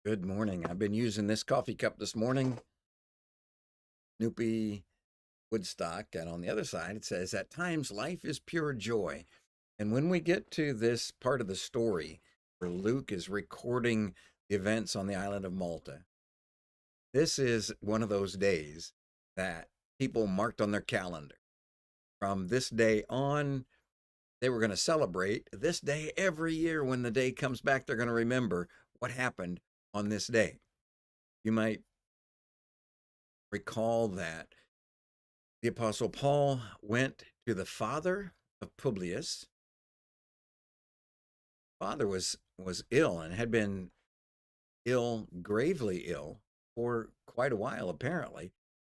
Good morning. I've been using this coffee cup this morning, Snoopy Woodstock, and on the other side it says, "At times life is pure joy." And when we get to this part of the story where Luke is recording the events on the island of Malta, this is one of those days that people marked on their calendar. From this day on, they were going to celebrate this day every year. When the day comes back, they're going to remember what happened on this day. You might recall that the Apostle Paul went to the father of Publius. Father was ill and had been ill, gravely ill, for quite a while, apparently.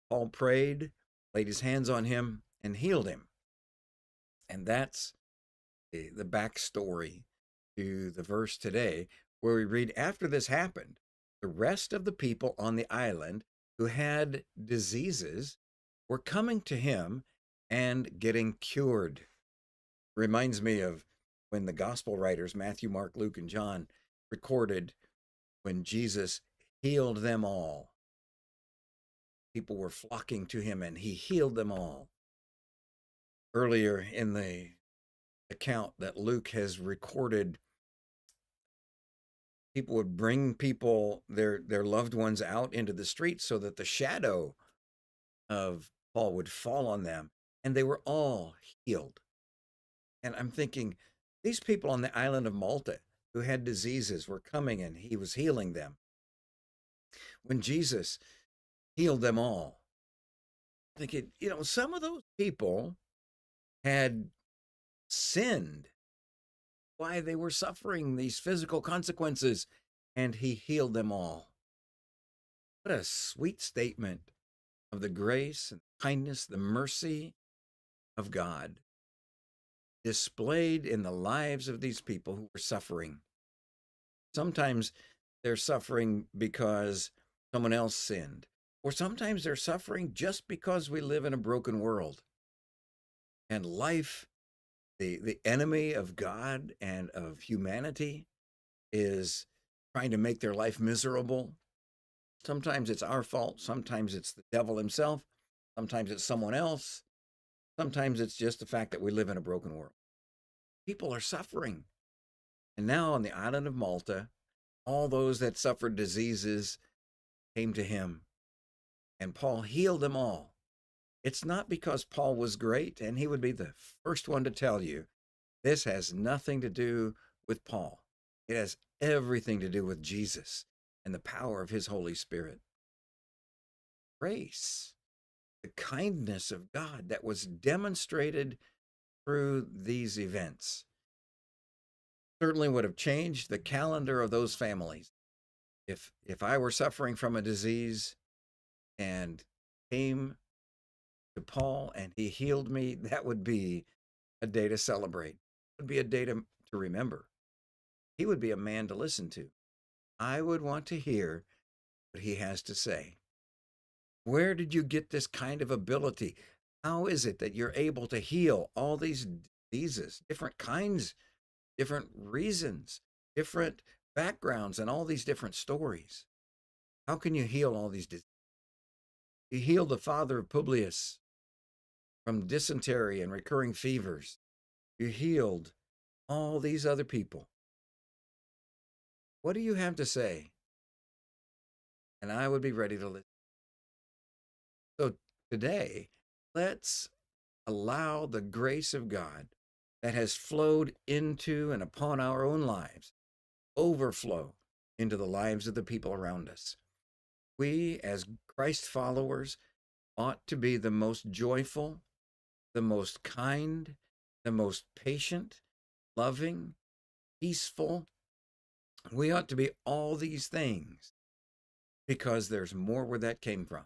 Paul prayed, laid his hands on him, and healed him. And that's the backstory to the verse today, where we read, after this happened, the rest of the people on the island who had diseases were coming to him and getting cured. Reminds me of when the gospel writers, Matthew, Mark, Luke, and John, recorded when Jesus healed them all. People were flocking to him and he healed them all. Earlier in the account that Luke has recorded, people would bring their loved ones out into the streets so that the shadow of Paul would fall on them, and they were all healed. And I'm thinking, these people on the island of Malta who had diseases were coming and he was healing them. When Jesus healed them all, thinking, some of those people had sinned. Why they were suffering these physical consequences, and he healed them all. What a sweet statement of the grace and kindness, the mercy of God displayed in the lives of these people who were suffering. Sometimes they're suffering because someone else sinned, or sometimes they're suffering just because we live in a broken world. And life, the enemy of God and of humanity, is trying to make their life miserable. Sometimes it's our fault. Sometimes it's the devil himself. Sometimes it's someone else. Sometimes it's just the fact that we live in a broken world. People are suffering. And now on the island of Malta, all those that suffered diseases came to him, and Paul healed them all. It's not because Paul was great, and he would be the first one to tell you this has nothing to do with Paul. It has everything to do with Jesus and the power of his Holy Spirit. Grace, the kindness of God that was demonstrated through these events, certainly would have changed the calendar of those families. If I were suffering from a disease and came to Paul and he healed me, that would be a day to celebrate. It would be a day to remember. He would be a man to listen to. I would want to hear what he has to say. Where did you get this kind of ability? How is it that you're able to heal all these diseases, different kinds, different reasons, different backgrounds, and all these different stories? How can you heal all these diseases? You healed the father of Publius from dysentery and recurring fevers. You healed all these other people. What do you have to say? And I would be ready to listen. So today, let's allow the grace of God that has flowed into and upon our own lives overflow into the lives of the people around us. We, as Christ followers, ought to be the most joyful, the most kind, the most patient, loving, peaceful. We ought to be all these things because there's more where that came from.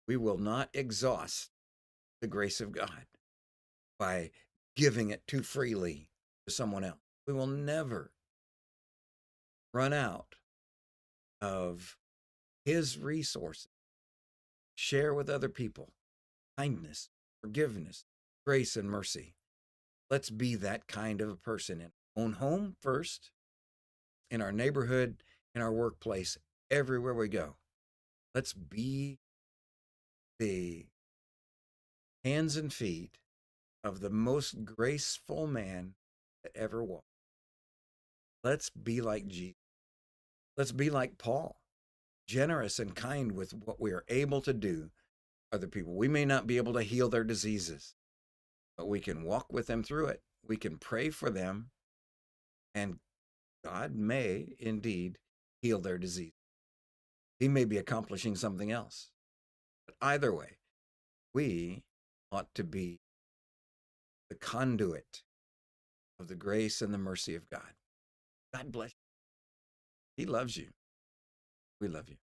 We will not exhaust the grace of God by giving it too freely to someone else. We will never run out of his resources. Share with other people kindness, forgiveness, grace, and mercy. Let's be that kind of a person in our own home first, in our neighborhood, in our workplace, everywhere we go. Let's be the hands and feet of the most graceful man that ever walked. Let's be like Jesus. Let's be like Paul, generous and kind with what we are able to do for other people. We may not be able to heal their diseases, but we can walk with them through it. We can pray for them, and God may indeed heal their disease. He may be accomplishing something else. But either way, we ought to be the conduit of the grace and the mercy of God. God bless you. He loves you. We love you.